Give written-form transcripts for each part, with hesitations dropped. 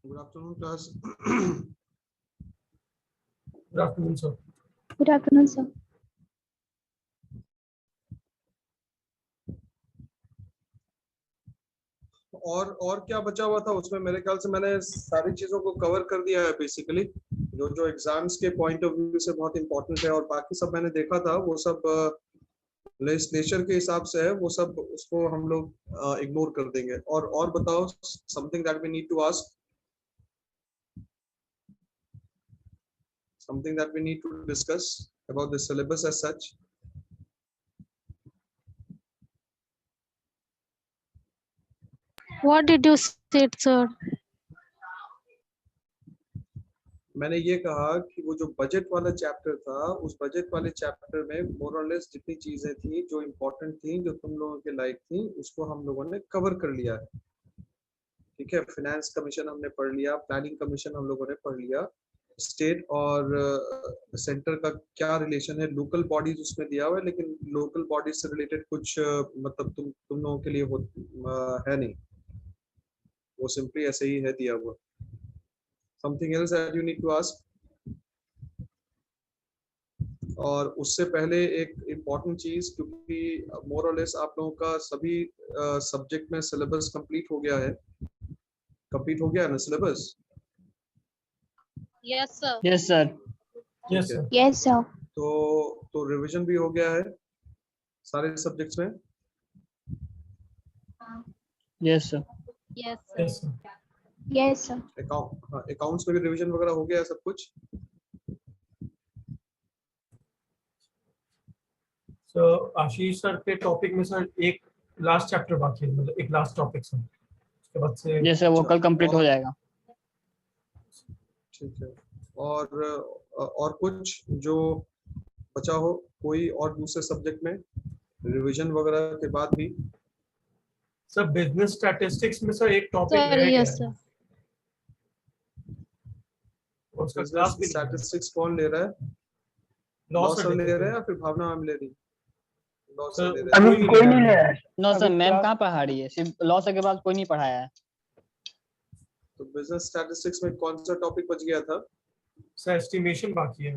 Good afternoon, class. Good afternoon, sir. Good afternoon, sir. और क्या बचा हुआ था उसमें? मेरे ख्याल से मैंने सारी चीजों को कवर कर दिया है बेसिकली, जो जो एग्जाम्स के पॉइंट ऑफ व्यू से बहुत इंपॉर्टेंट है, और बाकी सब मैंने देखा था वो सब लेजिस्लेचर के हिसाब से है, वो सब उसको हम लोग इग्नोर कर देंगे। और बताओ, something that we need to ask, something that we need to discuss about the syllabus as such. What did you say, sir? मैंने ये कहा कि वो जो बजट वाला चैप्टर था, उस बजट वाले चैप्टर में मोर और लेस जितनी चीजें थी जो इम्पोर्टेंट थी, जो तुम लोगों के लायक थी, उसको हम लोगों ने कवर कर लिया है। ठीक है, फाइनेंस कमीशन हमने पढ़ लिया, प्लानिंग कमीशन हम लोगों ने पढ़ लिया, स्टेट और सेंटर का क्या रिलेशन है, लोकल बॉडीज उसमें दिया हुआ है, लेकिन लोकल बॉडीज से रिलेटेड कुछ मतलब तुम लोगों के लिए है नहीं, वो सिंपली ऐसे ही है दिया हुआ। Something else that you need to ask? और उससे पहले एक इम्पॉर्टेंट चीज, क्योंकि मोर और लेस आप लोगों का सभी सब्जेक्ट में सिलेबस कंप्लीट हो गया है, कंप्लीट हो गया है ना syllabus? Yes, sir. Yes, sir. Yes, sir. Yes, sir. तो रिवीजन भी हो गया है सारे सब्जेक्ट्स में? Yes, sir. Yes, sir. Yes, sir. Yes, sir. Accounts में भी रिवीजन वगैरह हो गया है सब कुछ? So आशीष सर के टॉपिक में सर एक लास्ट चैप्टर बाकी है, मतलब एक लास्ट टॉपिक सर, उसके बाद से Yes, sir. वो कल कंप्लीट हो जाएगा। ठीक है। और कुछ जो बचा हो, कोई और दूसरे सब्जेक्ट में रिवीजन वगैरह के बाद भी? सर बिजनेस स्टैटिस्टिक्स में सर एक टॉपिक Sir, रह गया yes, है। sir. और उसका क्लास भी स्टैटिस्टिक्स कौन ले रहा है? लॉ लॉ सर सर ले लेते रहे हैं। हैं या फिर भावना मैम ले रही? लॉ सर, सर ले रहे हैं। अभी कोई नहीं ले रहा है। नो सर, मैम कहाँ पढ़ा रही है? सिर्फ लॉ सर के बाद कोई नहीं पढ़ाया है। तो बिजनेस स्टैटिस्टिक्स में कौन सा टॉपिक बच गया था? सर एस्टिमेशन बाकी है।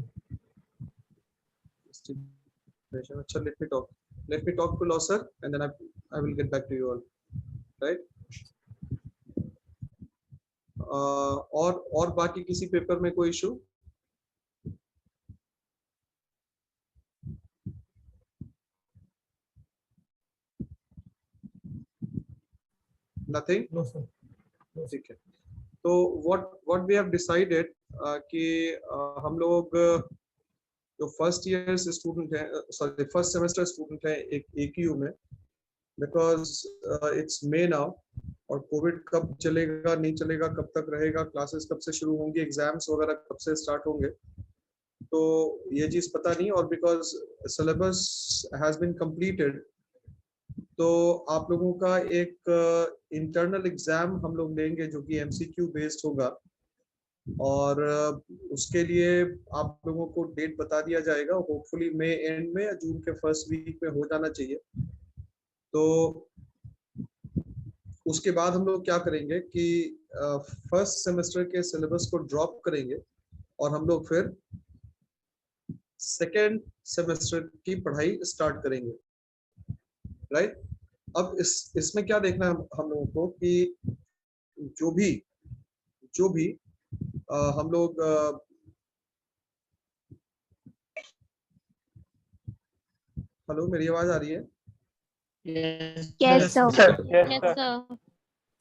अच्छा, let me talk to law sir and then I will get back to you all, right? और बाकी किसी पेपर में कोई इशू? Nothing? No sir. ठीक है। तो what we have decided कि हम लोग जो फर्स्ट ईयर स्टूडेंट है, सॉरी फर्स्ट सेमेस्टर स्टूडेंट है एक AQU में, बिकॉज इट्स मे नाउ, और कोविड कब चलेगा नहीं चलेगा, कब तक रहेगा, क्लासेस कब से शुरू होंगी, एग्जाम्स वगैरह कब से स्टार्ट होंगे, तो ये चीज पता नहीं। और because syllabus has been completed, तो आप लोगों का एक इंटरनल एग्जाम हम लोग लेंगे जो कि MCQ बेस्ड होगा, और उसके लिए आप लोगों को डेट बता दिया जाएगा, होपफुली मई एंड में या जून के फर्स्ट वीक में हो जाना चाहिए। तो उसके बाद हम लोग क्या करेंगे कि फर्स्ट सेमेस्टर के सिलेबस को ड्रॉप करेंगे और हम लोग फिर सेकेंड सेमेस्टर की पढ़ाई स्टार्ट करेंगे, राइट? अब इसमें क्या देखना है हम लोगों को कि जो भी हम लोग हेलो, मेरी आवाज आ रही है? Yes, sir. Yes, sir.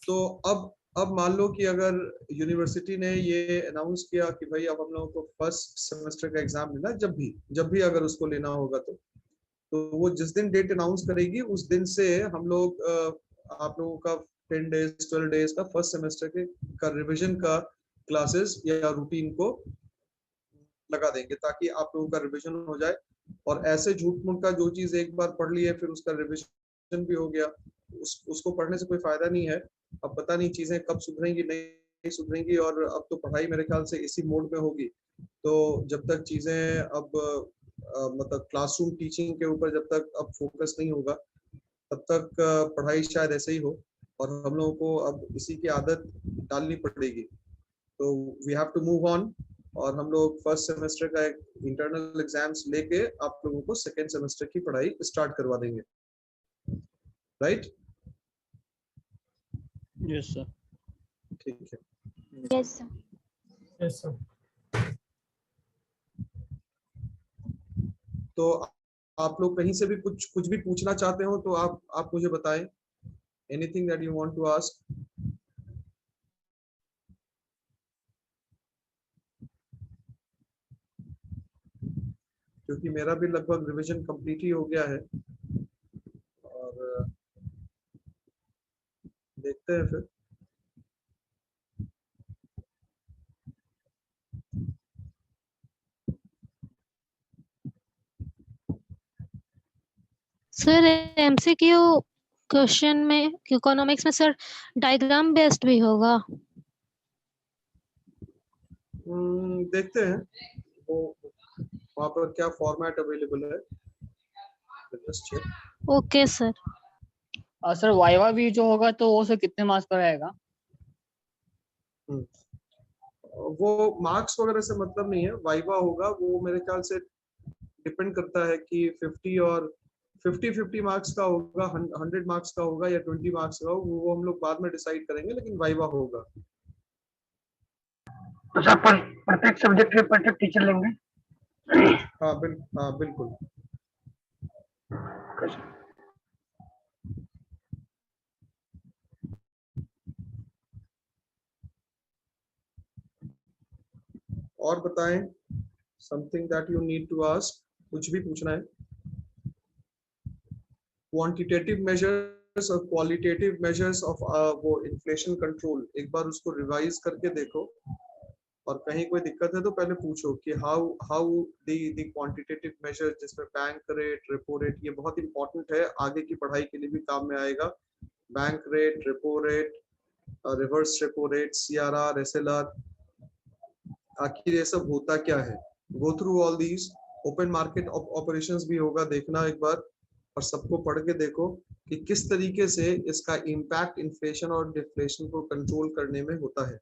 तो अब मान लो कि अगर यूनिवर्सिटी ने ये अनाउंस किया कि भाई अब हम लोगों को फर्स्ट सेमेस्टर का एग्जाम लेना, जब भी अगर उसको लेना होगा, तो वो जिस दिन डेट अनाउंस करेगी उस दिन से हम लोग आप लोगों का 10 डेज 12 डेज का फर्स्ट सेमेस्टर का रिवीजन का क्लासेस या रूटीन को लगा देंगे, ताकि आप लोगों का रिवीजन हो जाए। और ऐसे झूठ मूठ का जो चीज एक बार पढ़ ली है फिर उसका रिवीजन भी हो गया, उसको पढ़ने से कोई फायदा नहीं है। अब पता नहीं चीजें कब सुधरेंगी नहीं सुधरेंगी, और अब तो पढ़ाई मेरे ख्याल से इसी मोड में होगी। तो जब तक चीजें अब मतलब क्लासरूम टीचिंग के ऊपर जब तक अब फोकस नहीं होगा, तब तक पढ़ाई शायद ऐसे ही हो, और हम लोगों को अब इसी की आदत डालनी पड़ेगी। तो we have to move on, और हम लोग फर्स्ट सेमेस्टर का एक इंटरनल एग्जाम्स लेके आप लोगों को सेकेंड सेमेस्टर की पढ़ाई स्टार्ट करवा देंगे, राइट? Yes sir. ठीक है। Yes, sir. Yes sir. तो आप लोग कहीं से भी कुछ भी पूछना चाहते हो तो आप मुझे बताएं, anything that you want to ask. क्योंकि मेरा भी लगभग रिवीजन कंप्लीट ही हो गया है, और देखते हैं फिर। सर एमसीक्यू क्वेश्चन में इकोनॉमिक्स में सर डायग्राम बेस्ड भी होगा? देखते हैं वो वहाँ पर क्या फॉर्मेट अवेलेबल है, जस्ट चेक। Okay sir. और सर वाइवा भी जो होगा तो वो सर कितने मार्क्स का रहेगा? वो मार्क्स वगैरह से मतलब नहीं है, वाइवा होगा वो मेरे ख्याल से डिपेंड करता है कि 50 और 50 मार्क्स का होगा, 100 मार्क्स का होगा या 20 मार्क्स का होगा, वो हम लोग बाद में डिसाइड करेंगे, लेकिन वाइवा होगा। तो सर प्रत्येक सब्जेक्ट के प्रत्येक टीचर लेंगे? हाँ बिल्कुल। और बताएं, something that you need to ask, कुछ भी पूछना है? क्वांटिटेटिव मेजर्स और क्वालिटेटिव मेजर्स ऑफ वो इन्फ्लेशन कंट्रोल, एक बार उसको रिवाइज करके देखो, और कहीं कोई दिक्कत है तो पहले पूछो कि हाउ द क्वांटिटेटिव मेजर, जिसमें बैंक रेट, रेपो रेट, ये बहुत इंपॉर्टेंट है, आगे की पढ़ाई के लिए भी काम में आएगा। Bank rate, repo rate, reverse repo rate, CRR, SLR, आखिर ये सब होता क्या है। Go through all these. Open market operations भी होगा, देखना एक बार, और सबको पढ़ के देखो कि किस तरीके से इसका इम्पैक्ट इन्फ्लेशन और डिफ्लेशन को कंट्रोल करने में होता है।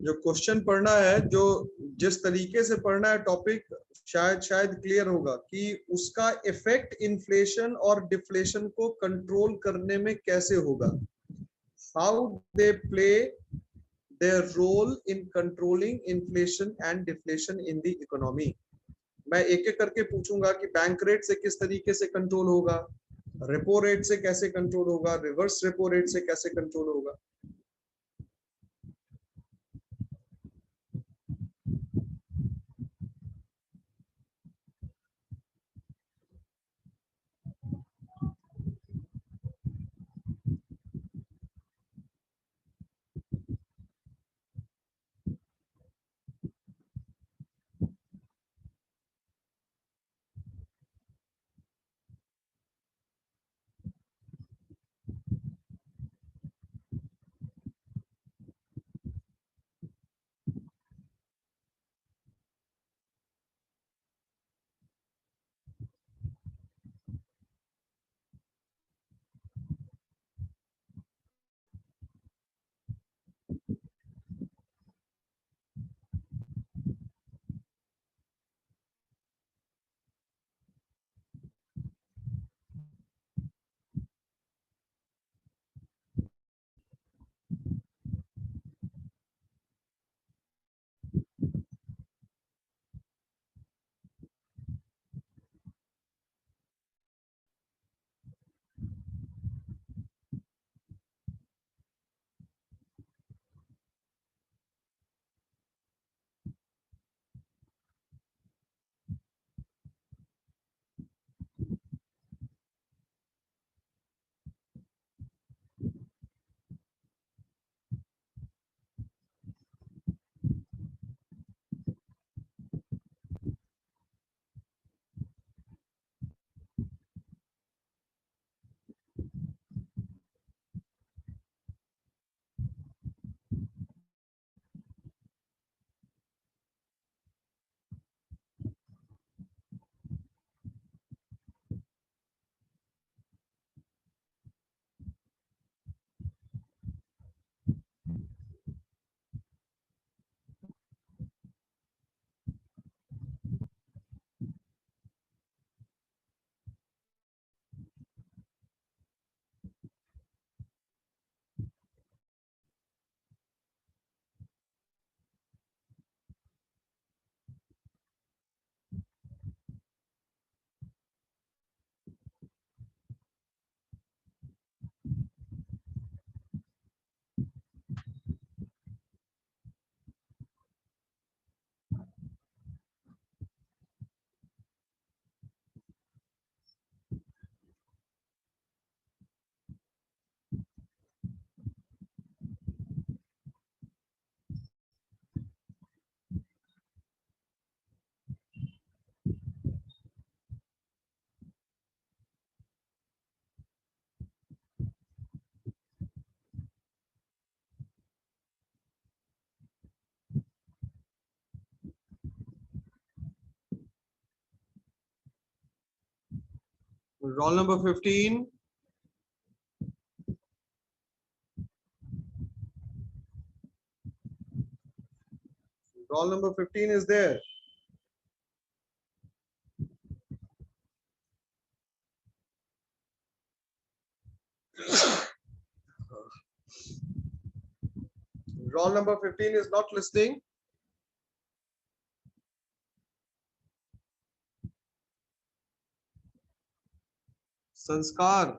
जो क्वेश्चन पढ़ना है, जो जिस तरीके से पढ़ना है टॉपिक, शायद क्लियर होगा कि उसका इफेक्ट इन्फ्लेशन और डिफ्लेशन को कंट्रोल करने में कैसे होगा, how they play their role in controlling inflation and deflation in the economy. मैं एक एक करके पूछूंगा कि बैंक रेट से किस तरीके से कंट्रोल होगा, रेपो रेट से कैसे कंट्रोल होगा, रिवर्स रेपो रेट से कैसे कंट्रोल होगा। Roll number 15. Roll number 15 is there. Roll number 15 is not listening. संस्कार,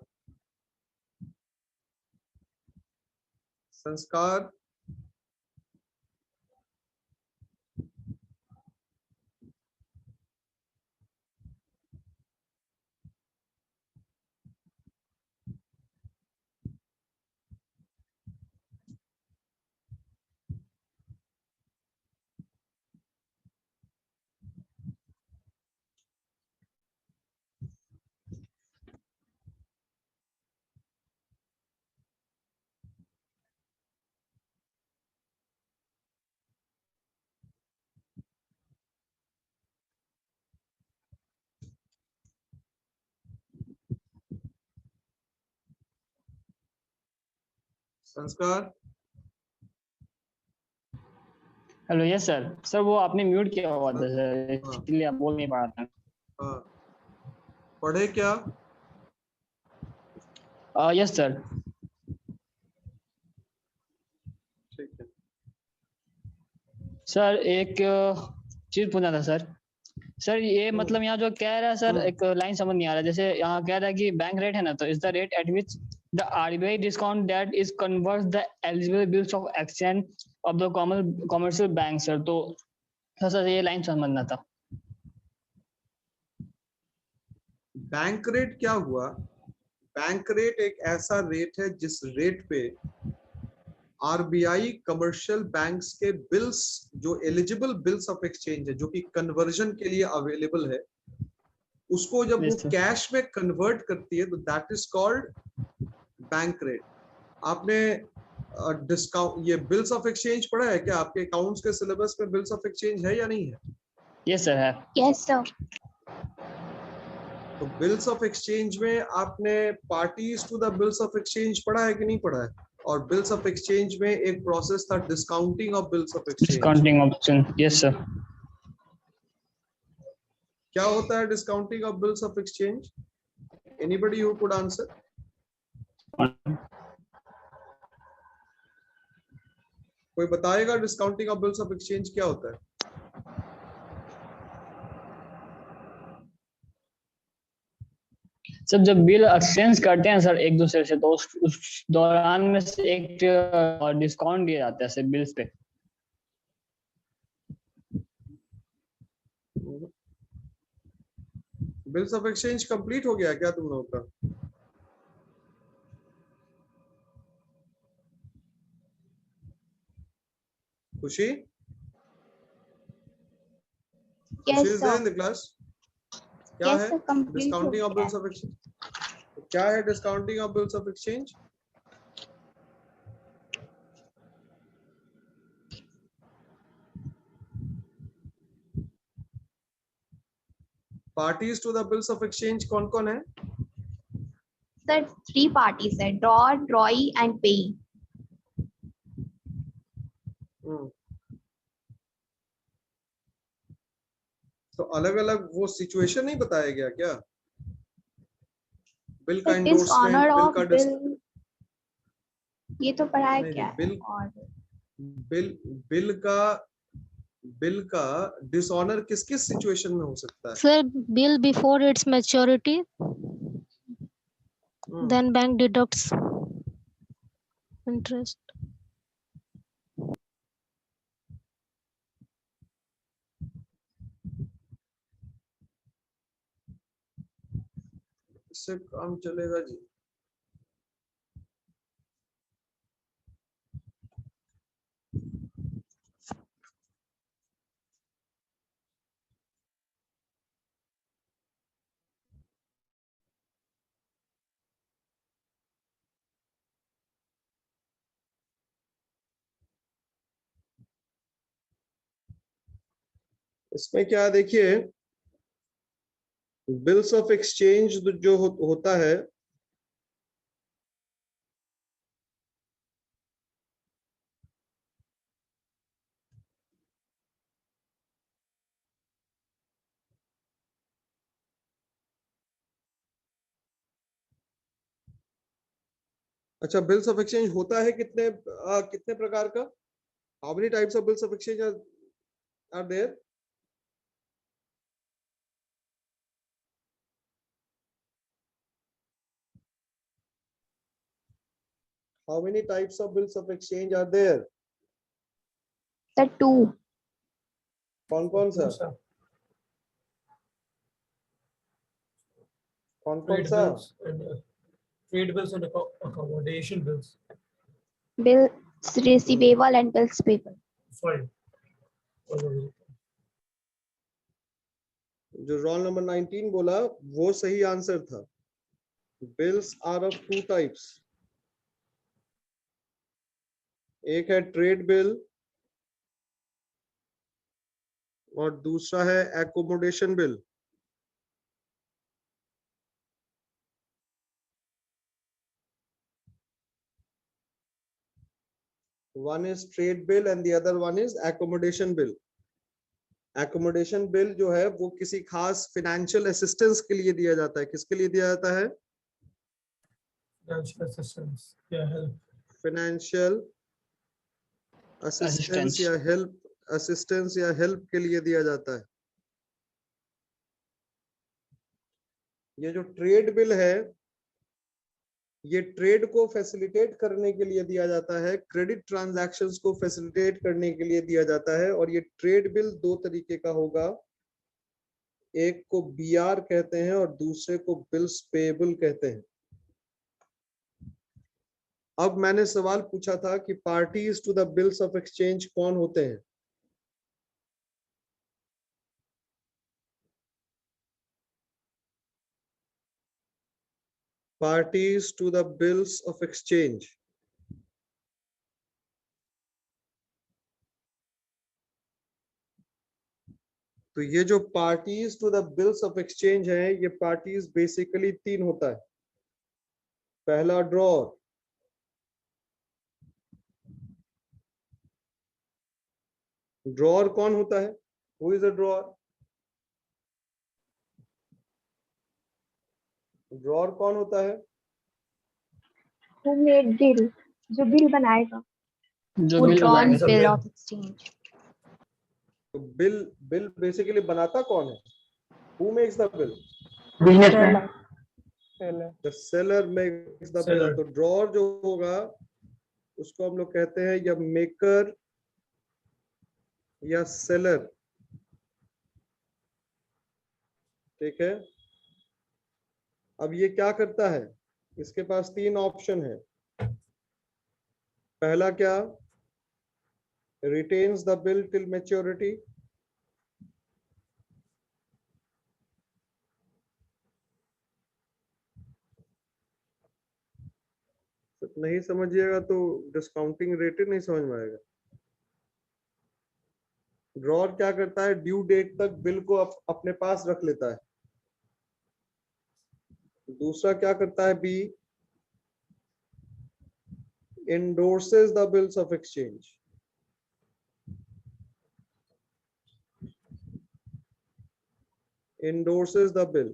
संस्कार, संस्कार, हेलो, यस सर। सर वो आपने म्यूट किया हुआ था सर, हाँ इसलिए आप बोल नहीं पा रहा हाँ, पढ़े क्या? था। Yes sir. ठीक है। सर एक चीज पूछना था सर। सर ये मतलब यहाँ जो कह रहा है सर, एक लाइन समझ नहीं आ रहा। जैसे यहाँ कह रहा है कि बैंक रेट है ना, तो is the rate at which the RBI discount that is converts the eligible bills of exchange of the commercial bank sir. तो सर ये लाइन समझना था। बैंक रेट क्या हुआ? बैंक रेट एक ऐसा रेट है जिस रेट पे आरबीआई कमर्शियल बैंक्स के बिल्स, जो एलिजिबल बिल्स ऑफ एक्सचेंज है, जो कि कन्वर्जन के लिए अवेलेबल है, उसको जब वो Yes, sir. कैश में कन्वर्ट करती है तो that is called bank rate. आपने डिस्काउंट, ये बिल्स ऑफ एक्सचेंज पढ़ा है क्या? आपके अकाउंट्स के सिलेबस में बिल्स ऑफ एक्सचेंज है या नहीं है? यस सर है। Yes, sir. तो बिल्स ऑफ एक्सचेंज में आपने parties to the bills of exchange पढ़ा है कि नहीं पढ़ा है? और बिल्स ऑफ एक्सचेंज में एक प्रोसेस था discounting of bills of exchange. Discounting option, yes sir. क्या होता है discounting of bills of exchange? Anybody who could answer? कोई बताएगा discounting of bills of exchange क्या होता है? सर जब बिल एक्सचेंज करते हैं सर एक दूसरे से, तो उस दौरान में से एक डिस्काउंट दिया जाता है सर बिल्स पे। बिल्स ऑफ एक्सचेंज कंप्लीट हो गया क्या तुम लोगों का? Khushi? Khushi Yes, is there sir. In the class? क्या Yes, है sir. Complete. डिस्काउंटिंग ऑफ हो गया। Bills of exchange? क्या है discounting of bills of exchange? Parties to the bills of exchange कौन कौन है? Sir, three parties है, drawer, drawee and payee. तो अलग अलग वो सिचुएशन नहीं बताया गया क्या? बिल का The endorsement, dishonor bill of का bill, ये तो पढ़ा है नहीं क्या? बिल और बिल बिल का डिसऑनर किस किस सिचुएशन में हो सकता है? Sir, bill before its maturity, then bank deducts interest. इससे काम चलेगा जी। इसमें क्या देखिए, बिल्स ऑफ एक्सचेंज जो होता है, अच्छा बिल्स ऑफ एक्सचेंज होता है कितने प्रकार का? How many types of bills of exchange are there? How many types of bills of exchange are there? the two. कौन कौन सा? कौन कौन सा? Trade bills and accommodation bills. Bills receivable and bills payable. Sorry. जो roll number 19 बोला वो सही आंसर था। Bills are of two types, एक है ट्रेड बिल और दूसरा है accommodation bill. One is trade bill and the other one is accommodation bill. Accommodation bill जो है वो किसी खास फाइनेंशियल असिस्टेंस के लिए दिया जाता है। किसके लिए दिया जाता है? Financial assistance, yeah, help. Financial assistance Assistance. या हेल्प के लिए दिया जाता है। ये जो ट्रेड बिल है ये ट्रेड को फैसिलिटेट करने के लिए दिया जाता है, क्रेडिट ट्रांजैक्शंस को फैसिलिटेट करने के लिए दिया जाता है। और ये ट्रेड बिल दो तरीके का होगा, एक को बीआर कहते हैं और दूसरे को बिल्स पेएबल कहते हैं। अब मैंने सवाल पूछा था कि parties to the bills of exchange कौन होते हैं? Parties to the bills of exchange, तो ये जो parties to the bills of exchange है ये पार्टीज बेसिकली तीन होता है। पहला ड्रॉर, ड्रॉर कौन होता है? Who is a drawer? Drawer कौन होता है? Who made bill? जो बिल बनाएगा। जो Who बिल drawn बनाएगा। bill of exchange? तो बिल बेसिकली बनाता कौन है? Who makes the bill? Businessman. The seller makes the bill. Seller. तो ड्रॉर जो होगा उसको हम लोग कहते हैं या मेकर या सेलर। ठीक है, अब ये क्या करता है? इसके पास तीन ऑप्शन है। पहला क्या? Retains the bill till maturity. नहीं समझिएगा तो डिस्काउंटिंग रेट नहीं समझ में आएगा। ड्रॉर क्या करता है? ड्यू डेट तक बिल को अपने पास रख लेता है। दूसरा क्या करता है? B, endorses the bills of exchange। endorses the bill।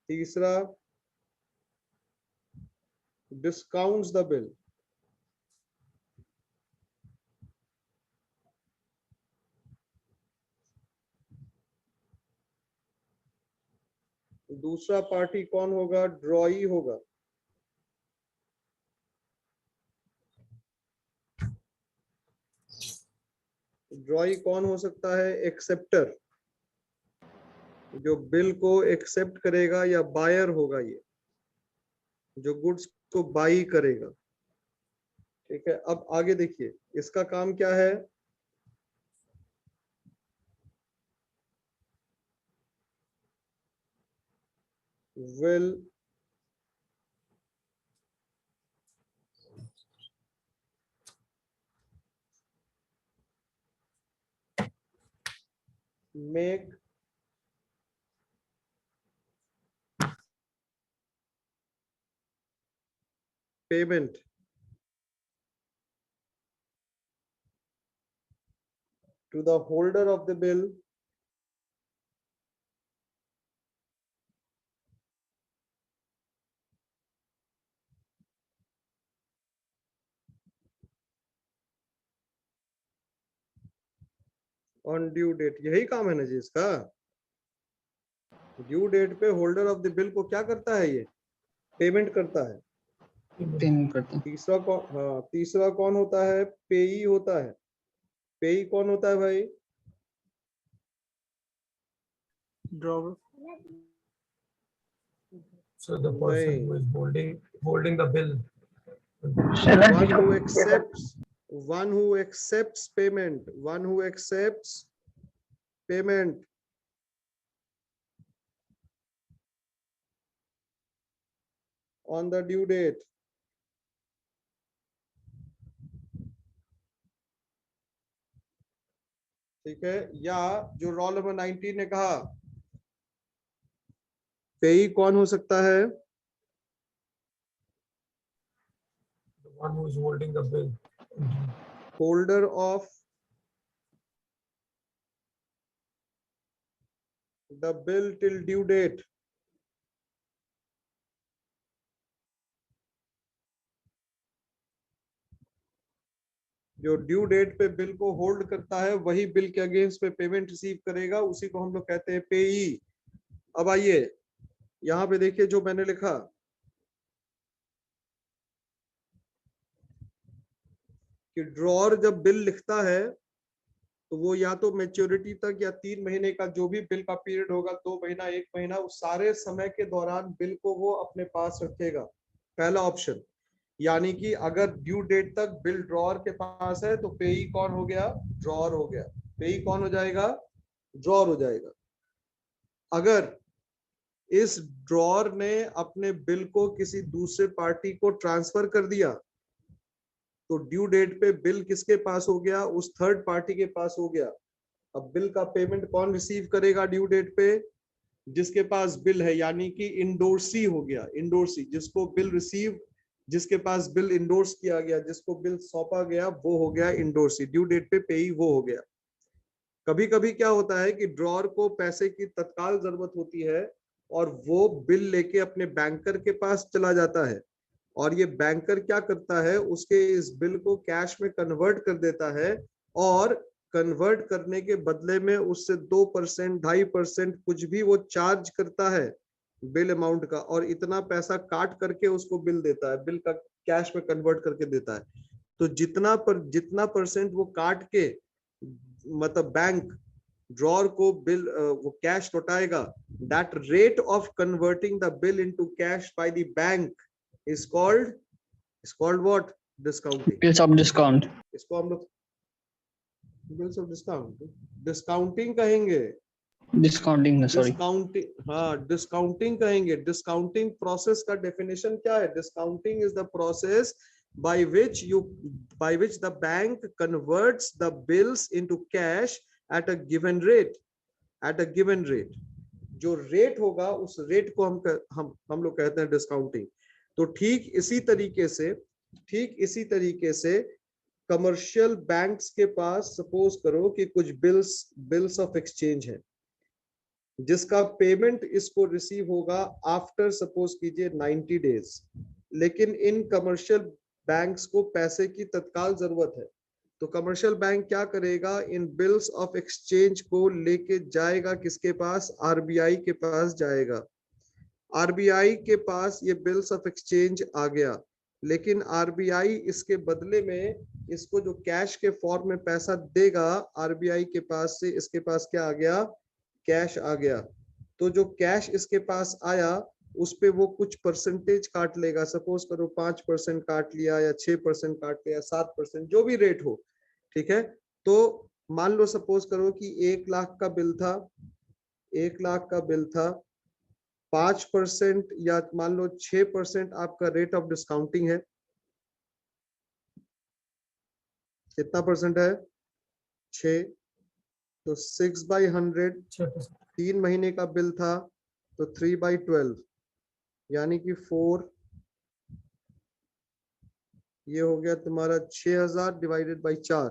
तीसरा discounts the bill। दूसरा पार्टी कौन होगा? ड्रॉई होगा। ड्रॉई कौन हो सकता है? एक्सेप्टर, जो बिल को एक्सेप्ट करेगा, या बायर होगा ये जो गुड्स को बाई करेगा। ठीक है, अब आगे देखिए इसका काम क्या है। will make payment to the holder of the bill on due date। यही काम है ना जी इसका। ड्यू डेट पे होल्डर ऑफ द बिल को क्या करता है? ये पेमेंट करता है। पेमेंट करते हैं। तीसरा कौन? हाँ, तीसरा कौन होता है? पेई होता है। पेई कौन होता है भाई? Drawer. So the person who is holding the bill. Seller one जिसको who accepts payment, one who accepts payment on the due date। ठीक है, या जो रोल नंबर 19 ने कहा पेई कौन हो सकता है? one who is holding the bill. Holder of the bill till due date, जो ड्यू डेट पे बिल को होल्ड करता है वही बिल के अगेंस्ट पे पेमेंट रिसीव करेगा, उसी को हम लोग कहते हैं पेई। अब आइए यहां पे देखिए जो मैंने लिखा, कि ड्रॉर जब बिल लिखता है तो वो या तो मैच्योरिटी तक या 3 महीने का जो भी बिल का पीरियड होगा, 2 महीना 1 महीना, उस सारे समय के दौरान बिल को वो अपने पास रखेगा, पहला ऑप्शन। यानी कि अगर ड्यू डेट तक बिल ड्रॉर के पास है तो पेई कौन हो गया? ड्रॉर हो गया। पेई कौन हो जाएगा? ड्रॉर हो जाएगा। अगर इस ड्रॉर ने अपने बिल को किसी दूसरे पार्टी को ट्रांसफर कर दिया तो ड्यू डेट पे बिल किसके पास हो गया? उस थर्ड पार्टी के पास हो गया। अब बिल का पेमेंट कौन रिसीव करेगा ड्यू डेट पे? जिसके पास बिल है, यानी कि इंडोर्सी हो गया। इंडोर्सी, जिसको बिल रिसीव, जिसके पास बिल इंडोर्स किया गया, जिसको बिल सौंपा गया, वो हो गया इंडोर्सी। ड्यू डेट पे पेई वो हो गया। कभी कभी क्या होता है कि ड्रॉर को पैसे की तत्काल जरूरत होती है और वो बिल लेके अपने बैंकर के पास चला जाता है, और ये बैंकर क्या करता है, उसके इस बिल को कैश में कन्वर्ट कर देता है, और कन्वर्ट करने के बदले में उससे 2%, 2.5% कुछ भी वो चार्ज करता है बिल अमाउंट का, और इतना पैसा काट करके उसको बिल देता है, बिल का कैश में कन्वर्ट करके देता है। तो जितना परसेंट वो काट के, मतलब बैंक ड्रॉर को बिल वो कैश लौटाएगा, that rate of converting the bill into cash by the bank is called what? Discounting. Bills of discount. इसको हम लोग bills of discounting कहेंगे। Discounting, sorry. डिस्काउंटिंग, हाँ डिस्काउंटिंग कहेंगे। डिस्काउंटिंग प्रोसेस का डेफिनेशन क्या है? Discounting is the process by which the bank converts the bills into cash at a given rate. जो रेट होगा उस रेट को हम लोग कहते हैं डिस्काउंटिंग। तो ठीक इसी तरीके से कमर्शियल बैंक्स के पास सपोज करो कि कुछ बिल्स ऑफ एक्सचेंज है, जिसका पेमेंट इसको रिसीव होगा आफ्टर सपोज कीजिए 90 डेज, लेकिन इन कमर्शियल बैंक्स को पैसे की तत्काल जरूरत है, तो कमर्शियल बैंक क्या करेगा? इन बिल्स ऑफ एक्सचेंज को लेके जाएगा किसके पास? आरबीआई के पास जाएगा। आरबीआई के पास ये बिल्स ऑफ एक्सचेंज आ गया, लेकिन आरबीआई इसके बदले में इसको जो कैश के फॉर्म में पैसा देगा आरबीआई के पास से, इसके पास क्या आ गया? कैश आ गया। तो जो कैश इसके पास आया उस पे वो कुछ परसेंटेज काट लेगा, सपोज करो 5% काट लिया या 6% काट लिया, 7%, जो भी रेट हो, ठीक है। तो मान लो सपोज करो कि 1 लाख का बिल था, 5% या मान लो 6% आपका रेट ऑफ डिस्काउंटिंग है। कितना परसेंट है? 6। तो 6/100, 3 महीने का बिल था तो 3/12, यानी कि 4, ये हो गया तुम्हारा 6000 डिवाइडेड बाई 4,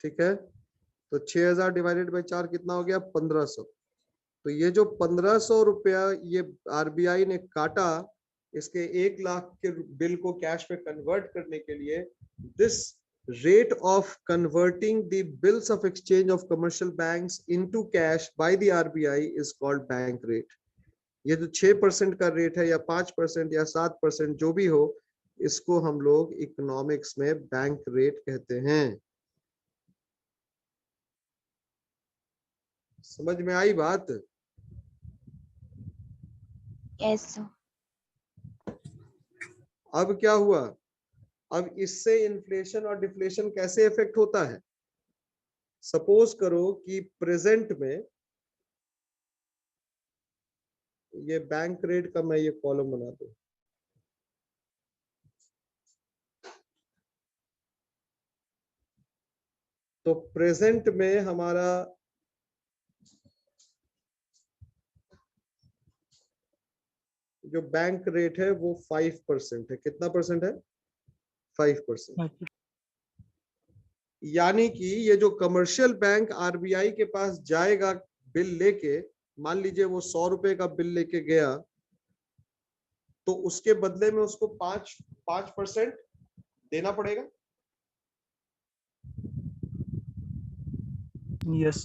ठीक है। तो 6000 डिवाइडेड बाई 4 कितना हो गया? 1500। तो ये जो 1500 रुपया ये आरबीआई ने काटा इसके 1 लाख के बिल को कैश में कन्वर्ट करने के लिए, this rate of converting the bills of exchange of commercial banks into cash by the RBI is called bank rate. ये जो 6% का रेट है या 5% या 7% जो भी हो, इसको हम लोग इकोनॉमिक्स में बैंक रेट कहते हैं। समझ में आई बात? Yes, sir. अब क्या हुआ? अब इससे इन्फ्लेशन और डिफ्लेशन कैसे इफेक्ट होता है? सपोज करो कि प्रेजेंट में ये बैंक रेट का मैं ये कॉलम बना दूं, तो प्रेजेंट में हमारा जो बैंक रेट है वो 5% है। कितना परसेंट है? 5%। यानी कि ये जो कमर्शियल बैंक आरबीआई के पास जाएगा बिल लेके, मान लीजिए वो 100 रुपए का बिल लेके गया, तो उसके बदले में उसको 5% देना पड़ेगा। Yes.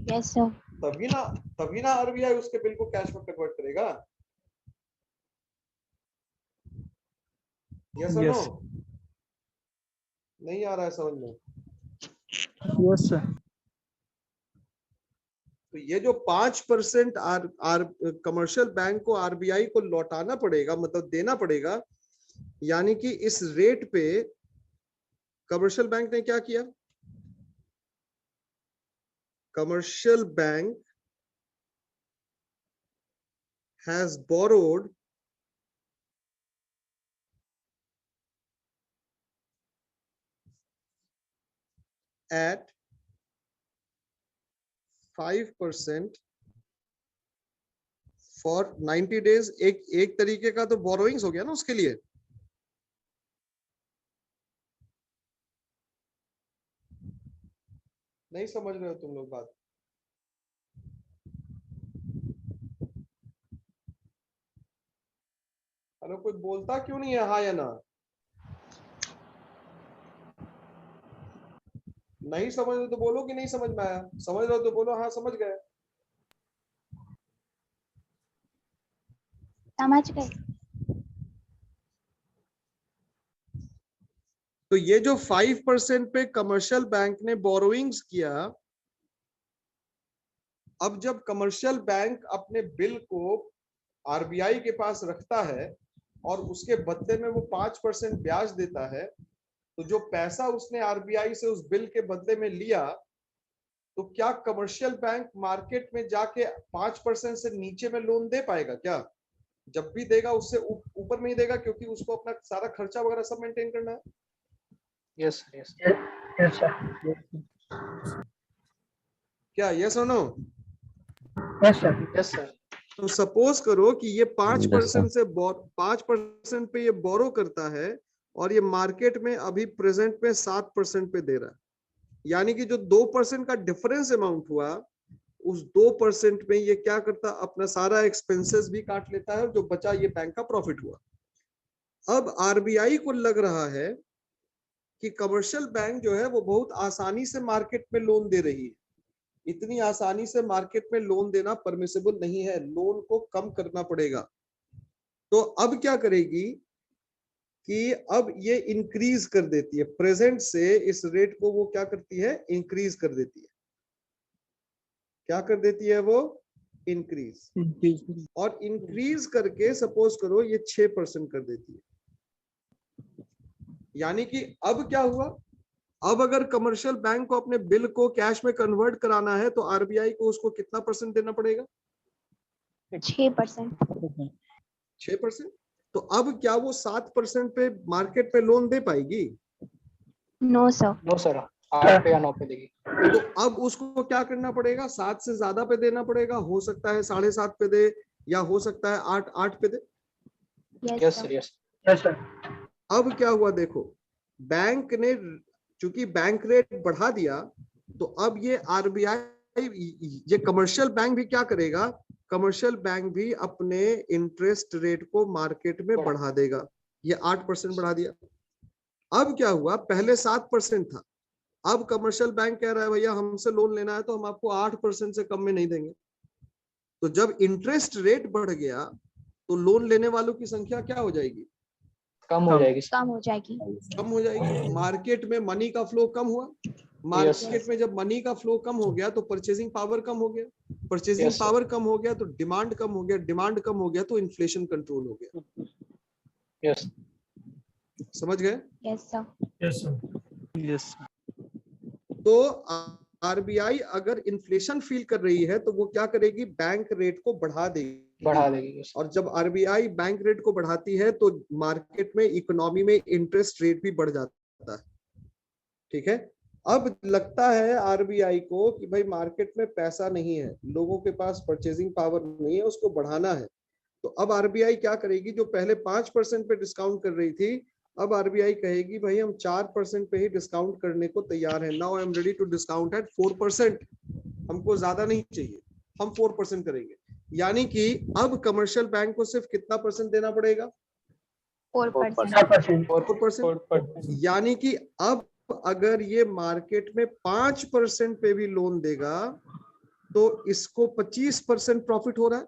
Yes, sir. तभी ना आरबीआई उसके बिल को कैश में कन्वर्ट करेगा। यस और नो? Yes. नहीं आ रहा है समझ में? Yes, sir. तो ये जो 5% कमर्शियल बैंक को आरबीआई को लौटाना पड़ेगा, मतलब देना पड़ेगा, यानी कि इस रेट पे कमर्शियल बैंक ने क्या किया? Commercial bank has borrowed at 5% for 90 days। एक तरीके का तो बोरोइंग्स हो गया ना उसके लिए। नहीं समझ रहे हो तुम लोग बात? हेलो, कोई बोलता क्यों नहीं है हाँ या ना? नहीं समझ रहे तो बोलो कि नहीं समझ में आया। समझ रहे हो तो बोलो हाँ समझ गए। समझ गए। तो ये जो 5% पे कमर्शियल बैंक ने बोरोइंग्स किया, अब जब कमर्शियल बैंक अपने बिल को आरबीआई के पास रखता है और उसके बदले में वो 5% ब्याज देता है, तो जो पैसा उसने आरबीआई से उस बिल के बदले में लिया, तो क्या कमर्शियल बैंक मार्केट में जाके 5% से नीचे में लोन दे पाएगा क्या? जब भी देगा उससे ऊपर में ही देगा, क्योंकि उसको अपना सारा खर्चा वगैरह सब मेंटेन करना है। Yes yes Yes, sir. क्या यस और no? Yes, sir. Yes sir. तो सपोज करो कि ये 5% से 5% पे ये बोरो करता है और ये मार्केट में अभी प्रेजेंट में 7% पे दे रहा है। यानी कि जो 2% का डिफरेंस अमाउंट हुआ, उस 2% में ये क्या करता, अपना सारा एक्सपेंसेस भी काट लेता है, जो बचा ये बैंक का प्रॉफिट हुआ। अब आरबीआई को लग रहा है कि कमर्शियल बैंक जो है वो बहुत आसानी से मार्केट में लोन दे रही है। इतनी आसानी से मार्केट में लोन देना परमिसिबल नहीं है, लोन को कम करना पड़ेगा। तो अब क्या करेगी कि अब ये इंक्रीज कर देती है, प्रेजेंट से इस रेट को वो क्या करती है, इंक्रीज कर देती है। क्या कर देती है वो? इंक्रीज। और इंक्रीज करके सपोज करो ये 6% कर देती है। यानी कि अब क्या हुआ, अब अगर कमर्शियल बैंक को अपने बिल को कैश में कन्वर्ट कराना है तो आरबीआई को उसको कितना परसेंट देना पड़ेगा? 6%। 6%। तो अब क्या वो 7% पे मार्केट पे लोन दे पाएगी? No sir. नो सर, 8 पे या 9 पे देगी। तो अब उसको क्या करना पड़ेगा? 7 से ज्यादा पे देना पड़ेगा। हो सकता है 7.5 पे दे, या हो सकता है 8 पे दे। Yes sir yes. Yes, sir. अब क्या हुआ देखो, बैंक ने चूंकि बैंक रेट बढ़ा दिया, तो अब ये आरबीआई, ये कमर्शियल बैंक भी क्या करेगा, कमर्शियल बैंक भी अपने इंटरेस्ट रेट को मार्केट में बढ़ा देगा। ये 8% बढ़ा दिया। अब क्या हुआ, पहले 7% था, अब कमर्शियल बैंक कह रहा है भैया हमसे लोन लेना है तो हम आपको 8% से कम में नहीं देंगे। तो जब इंटरेस्ट रेट बढ़ गया तो लोन लेने वालों की संख्या क्या हो जाएगी? कम हो जाएगी। कम हो जाएगी। कम हो जाएगी। मार्केट में मनी का फ्लो कम हुआ। मार्केट में जब मनी का फ्लो कम हो गया तो परचेजिंग पावर कम हो गया। परचेजिंग पावर कम हो गया तो डिमांड कम हो गया। डिमांड कम हो गया तो इन्फ्लेशन कंट्रोल हो गया। यस समझ गए? Yes sir. Yes sir. Yes. तो आरबीआई अगर इन्फ्लेशन फील कर रही है तो वो क्या करेगी, बैंक रेट को बढ़ा देगी। yes. और जब आरबीआई बैंक रेट को बढ़ाती है तो मार्केट में, इकोनॉमी में इंटरेस्ट रेट भी बढ़ जाता है। ठीक है। अब लगता है आरबीआई को कि भाई मार्केट में पैसा नहीं है, लोगों के पास परचेजिंग पावर नहीं है, उसको बढ़ाना है। तो अब आरबीआई क्या करेगी, जो पहले 5% पे डिस्काउंट कर रही थी, अब आरबीआई कहेगी भाई हम 4% पे ही डिस्काउंट करने को तैयार है। Now I am ready to discount at 4%, हमको ज्यादा नहीं चाहिए, हम 4% करेंगे। यानी कि अब कमर्शियल बैंक को सिर्फ कितना परसेंट देना पड़ेगा, 4%. 4%। यानी कि अब अगर ये मार्केट में 5% पे भी लोन देगा तो इसको 25% प्रॉफिट हो रहा है।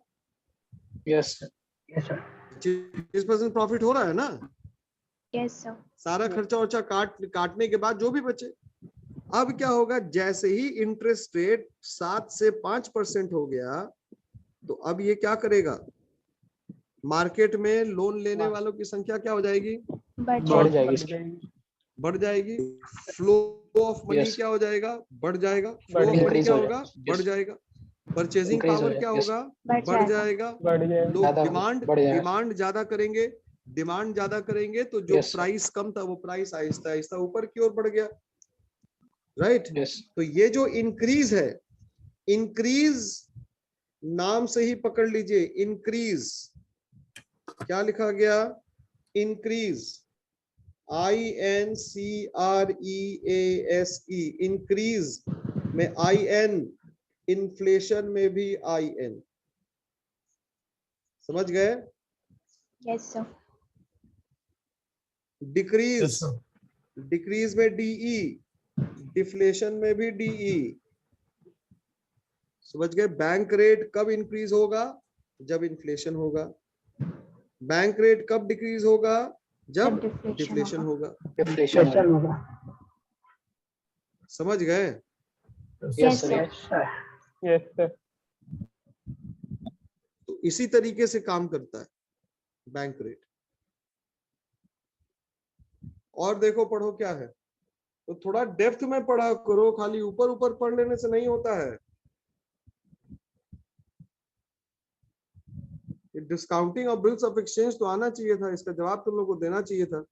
Yes sir. Yes, sir. 25% profit हो रहा है ना, Yes, sir. सारा खर्चा वर्चा काटने के बाद जो भी बचे। अब क्या होगा, जैसे ही इंटरेस्ट रेट 7 से 5% हो गया तो अब ये क्या करेगा, मार्केट में लोन लेने वालों की संख्या क्या हो जाएगी, बढ़ बढ़ जाएगी. जाएगी। बढ़ जाएगी। Flow of money Yes. क्या हो जाएगा, बढ़ जाएगा। फ्लो बढ़ ऑफ मनी increase क्या हो होगा, जाएगा। बढ़ Yes. जाएगा। परचेजिंग Increase हो पावर क्या जाएगा। Yes. होगा, बढ़ बढ़ जाएगा. जाएगा। लोग ज्यादा डिमांड बढ़ जाएगा। डिमांड ज्यादा करेंगे, डिमांड ज्यादा करेंगे तो जो Yes, sir. प्राइस कम था वो प्राइस आहिस्ता आहिस्ता ऊपर की ओर बढ़ गया, राइट। Yes. तो ये जो इंक्रीज है, इंक्रीज नाम से ही पकड़ लीजिए, इंक्रीज क्या लिखा गया, इंक्रीज, INCREASE, इंक्रीज में IN, इन्फ्लेशन में भी IN, समझ गए। Yes, sir. Decrease, Yes, sir. Decrease में DE, डिफ्लेशन में भी DE, समझ गए। बैंक रेट कब इंक्रीज होगा, जब इन्फ्लेशन होगा। बैंक रेट कब डिक्रीज होगा, जब जब deflation डिफ्लेशन होगा. होगा। Deflation हो Deflation जाएगा। होगा. समझ गए। Yes, Yes, Yes, sir. sir. Yes, sir. Yes, sir. तो इसी तरीके से काम करता है बैंक रेट। और देखो पढ़ो क्या है, तो थोड़ा डेप्थ में पढ़ा करो, खाली ऊपर ऊपर पढ़ लेने से नहीं होता है। Discounting of bills of exchange तो आना चाहिए था, इसका जवाब तुम लोग को देना चाहिए था।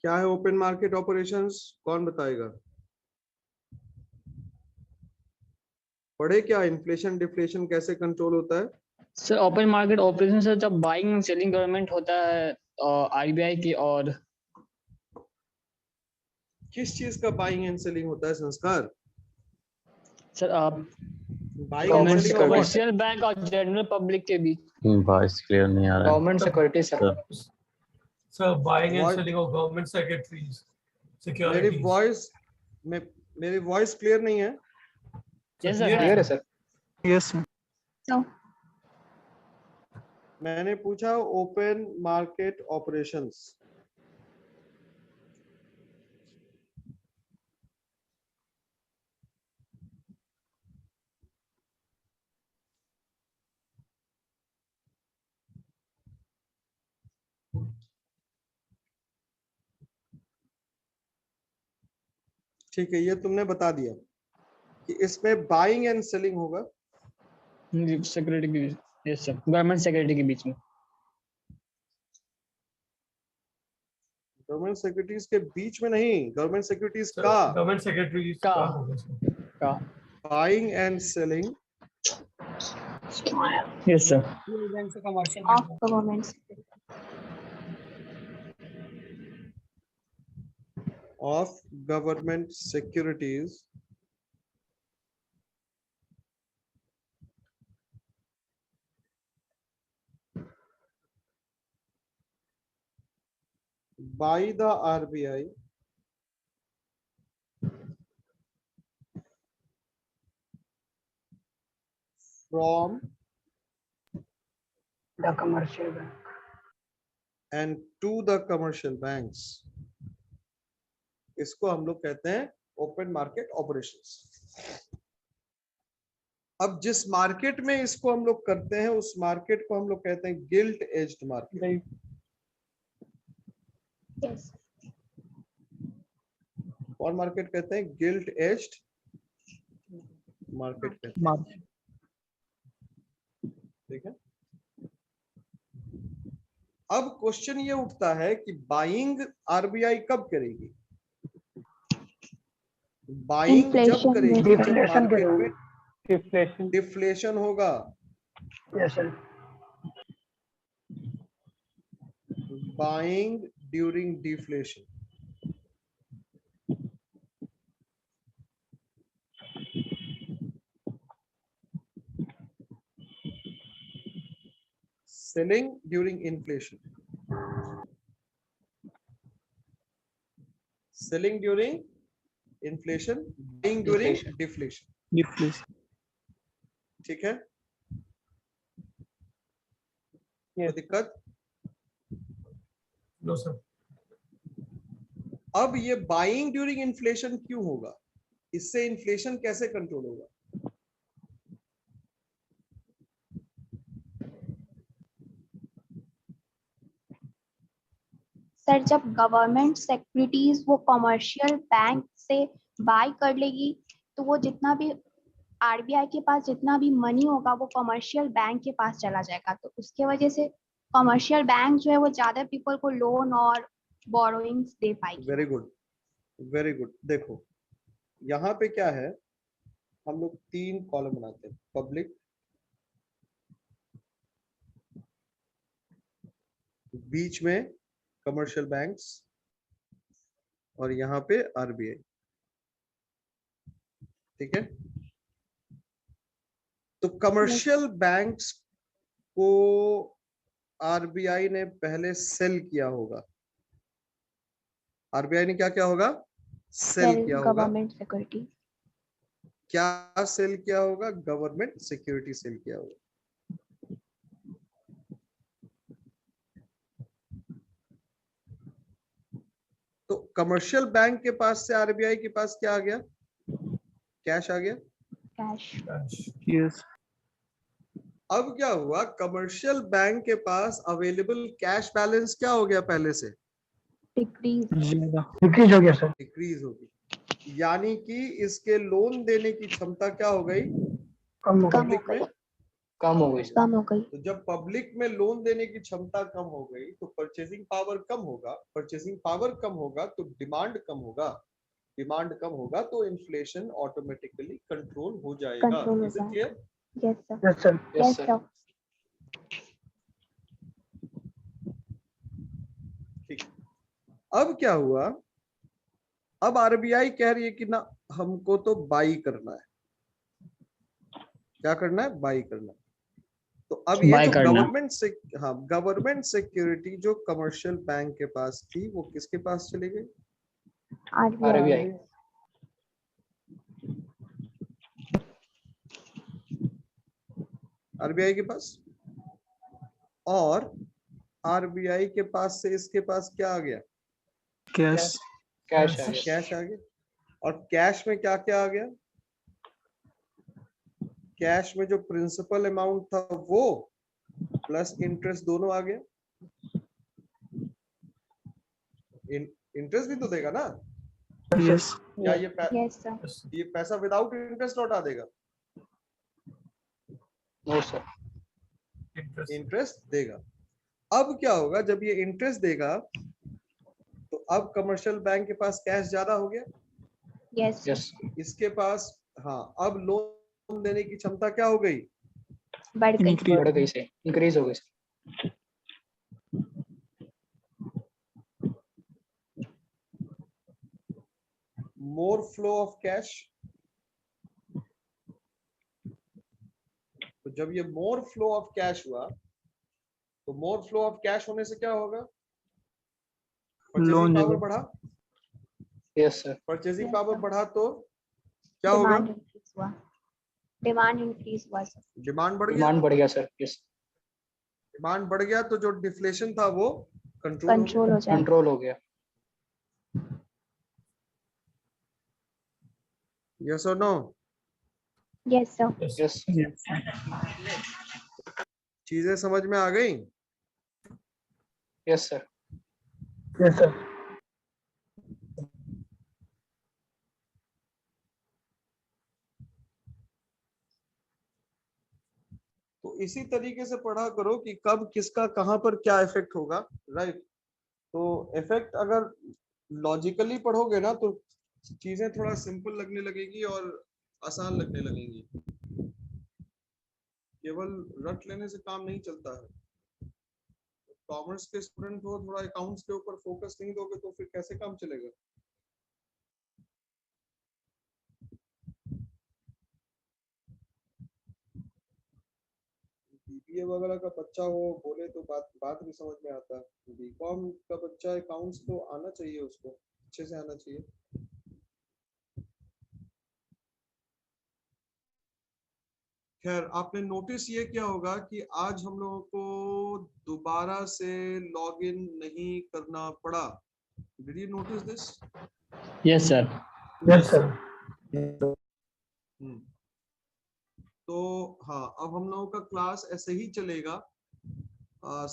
क्या है ओपन मार्केट ऑपरेशंस, कौन बताएगा। पढ़े क्या, इन्फ्लेशन डिफ्लेशन कैसे कंट्रोल होता है। सर ओपन मार्केट ऑपरेशन से जब बाइंग एंड सेलिंग गवर्नमेंट होता है आरबीआई की, और किस चीज का बाइंग एंड सेलिंग होता है संस्कार, sir buying and government selling of what. Commercial bank और जनरल पब्लिक के बीच। वॉइस क्लियर नहीं आ रहा है। Government security sir. Sir, buying and What? selling of government secretaries, मेरी securities. वॉइस में, मेरी वॉइस क्लियर नहीं है। यस सर, Clear क्लियर है सर। Yes, sir. So, मैंने पूछा ओपन मार्केट ऑपरेशंस। ठीक है, ये तुमने बता दिया कि इसमें बाइंग एंड सेलिंग होगा। सिक्योरिटी के बीच, यस सर, गवर्नमेंट सिक्योरिटी के बीच में। गवर्नमेंट सिक्योरिटीज के बीच में नहीं, गवर्नमेंट सिक्योरिटीज सर का गवर्नमेंट सेक्रेटरी का। का होगा सर। का, buying and selling yes sir. of government of government securities by the RBI from The commercial bank. and to the commercial banks, इसको हम लोग कहते हैं ओपन मार्केट ऑपरेशंस। अब जिस मार्केट में इसको हम लोग करते हैं उस मार्केट को हम लोग कहते हैं गिल्ट एज्ड मार्केट। yes कौन मार्केट कहते हैं? गिल्ट एज्ड मार्केट कहते हैं। ठीक है, अब क्वेश्चन ये उठता है कि बाइंग आरबीआई कब करेगी? बाइंग जब Inflation करेगी में। जब Deflation मार्केट में Deflation. डिफ्लेशन होगा। Yes sir. Buying during deflation, selling during inflation, selling during inflation, buying during deflation। ठीक है, कोई दिक्कत? No sir. अब ये बाइंग ड्यूरिंग इन्फ्लेशन क्यों होगा? इससे इन्फ्लेशन कैसे कंट्रोल होगा? सर जब गवर्नमेंट सिक्योरिटीज वो कमर्शियल बैंक से बाय कर लेगी तो वो जितना भी आरबीआई के पास जितना भी मनी होगा वो कमर्शियल बैंक के पास चला जाएगा, तो उसके वजह से कमर्शियल बैंक जो है वो ज्यादा पीपल को लोन और बोरोइंग्स दे पाएगी। Very good, very good. देखो यहाँ पे क्या है, हम लोग 3 कॉलम बनाते हैं, पब्लिक, बीच में कमर्शियल बैंक्स और यहाँ पे आरबीआई। ठीक है, तो कमर्शियल बैंक्स को आरबीआई ने पहले सेल किया होगा। आरबीआई ने क्या किया होगा? सेल किया होगा। Government security. क्या सेल किया होगा? गवर्नमेंट सिक्योरिटी सेल किया होगा। तो कमर्शियल बैंक के पास से आरबीआई के पास क्या आ गया? कैश आ गया। कैश। Yes. अब क्या हुआ? कमर्शियल बैंक के पास अवेलेबल कैश बैलेंस क्या हो गया? पहले से डिक्रीज। Decrease हो गया सर. डिक्रीज होगी, यानी कि इसके लोन देने की क्षमता क्या हो गई? कम हो कम गया. हो गई। कम हो गई। कम हो गई। तो जब पब्लिक में लोन देने की क्षमता कम हो गई तो परचेसिंग पावर कम होगा, परचेसिंग पावर कम होगा तो डिमांड कम होगा, डिमांड कम होगा तो इन्फ्लेशन ऑटोमेटिकली कंट्रोल हो जाएगा। कंट्रोल हो Is it clear? Yes sir. Yes sir. Yes sir. ठीक, अब क्या हुआ? अब आरबीआई कह रही है कि ना हमको तो बाई करना है। क्या करना है? बाई करना है। तो अब ये Buy जो करना। गवर्नमेंट से, हाँ, गवर्नमेंट सिक्योरिटी जो कमर्शियल बैंक के पास थी वो किसके पास चली गई? आरबीआई। आरबीआई के पास। और आरबीआई के पास से इसके पास क्या आ गया? Cash. कैश कैश आ गया। और कैश में क्या क्या आ गया? कैश में जो प्रिंसिपल अमाउंट था वो प्लस इंटरेस्ट दोनों आ गया। इंटरेस्ट भी तो देगा ना? Yes. या ये Yes, sir. ये पैसा विदाउट इंटरेस्ट लौटा देगा? No sir. Interest. इंटरेस्ट देगा। अब क्या होगा जब ये इंटरेस्ट देगा तो अब कमर्शियल बैंक के पास कैश ज्यादा हो गया, Yes, sir. यस इसके पास, हाँ, अब लोन देने की क्षमता क्या हो गई? बढ़ गई। बढ़ गई से इंक्रीज हो गई sir. More flow of cash. तो जब ये मोर फ्लो ऑफ कैश हुआ तो मोर फ्लो ऑफ कैश होने से क्या होगा? परचेजिंग Loan पावर देगा। बढ़ा, yes sir. Purchasing Yes, power sir. बढ़ा तो क्या होगा? डिमांड इंक्रीज हुआ। डिमांड इंक्रीज हुआ सर। डिमांड बढ़ गया। डिमांड बढ़ गया सर। यस डिमांड बढ़ गया तो जो डिफ्लेशन था वो कंट्रोल हो गया। कंट्रोल हो जाएगा। कंट्रोल हो गया। यस और no? Yes, sir. Yes. Yes Yes. चीजें समझ में आ गई? Yes sir. Yes, sir. तो इसी तरीके से पढ़ा करो कि कब किसका कहां पर क्या इफेक्ट होगा, राइट? तो इफेक्ट अगर लॉजिकली पढ़ोगे ना तो चीजें थोड़ा सिंपल लगने लगेगी और आसान लगने लगेंगी। केवल रट लेने से काम नहीं चलता है। कॉमर्स के स्टूडेंट हो, थोड़ा अकाउंट्स के ऊपर फोकस नहीं दोगे तो फिर कैसे काम चलेगा? बीबीए वगैरह का बच्चा हो बोले तो बात नहीं समझ में आता। बीकॉम का बच्चा अकाउंट्स तो आना चाहिए, उसको अच्छे से आना चाहिए। खैर, आपने नोटिस ये किया होगा कि आज हम लोगों को दोबारा से लॉगिन नहीं करना पड़ा। Did you notice this? Yes sir. Yes, sir. तो हाँ, अब हम लोगों का क्लास ऐसे ही चलेगा।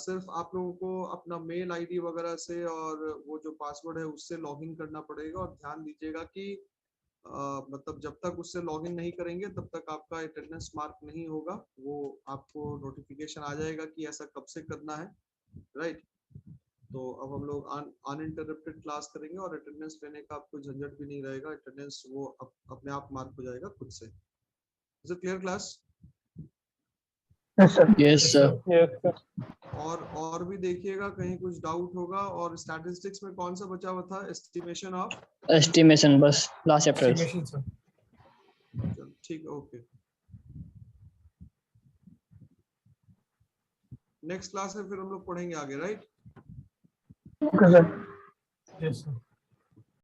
सिर्फ आप लोगों को अपना मेल आईडी वगैरह से और वो जो पासवर्ड है उससे लॉगिन करना पड़ेगा। और ध्यान दीजिएगा कि मतलब जब तक उससे लॉगिन नहीं करेंगे तब तक आपका अटेंडेंस मार्क नहीं होगा। वो आपको नोटिफिकेशन आ जाएगा कि ऐसा कब से करना है, राइट? तो अब हम लोग अनइंटरप्टेड क्लास करेंगे और अटेंडेंस लेने का आपको झंझट भी नहीं रहेगा। अटेंडेंस वो अपने आप मार्क हो जाएगा खुद से। Is it clear class? Yes, sir. Yes sir. Yes, sir. और भी देखिएगा कहीं कुछ डाउट होगा। और स्टैटिस्टिक्स में कौन सा बचा हुआ था? एस्टिमेशन ऑफ, एस्टिमेशन बस लास्ट चैप्टर। Estimation, sir. ठीक है, ओके। नेक्स्ट क्लास में फिर हम लोग पढ़ेंगे आगे, right? Okay, sir. Yes, sir.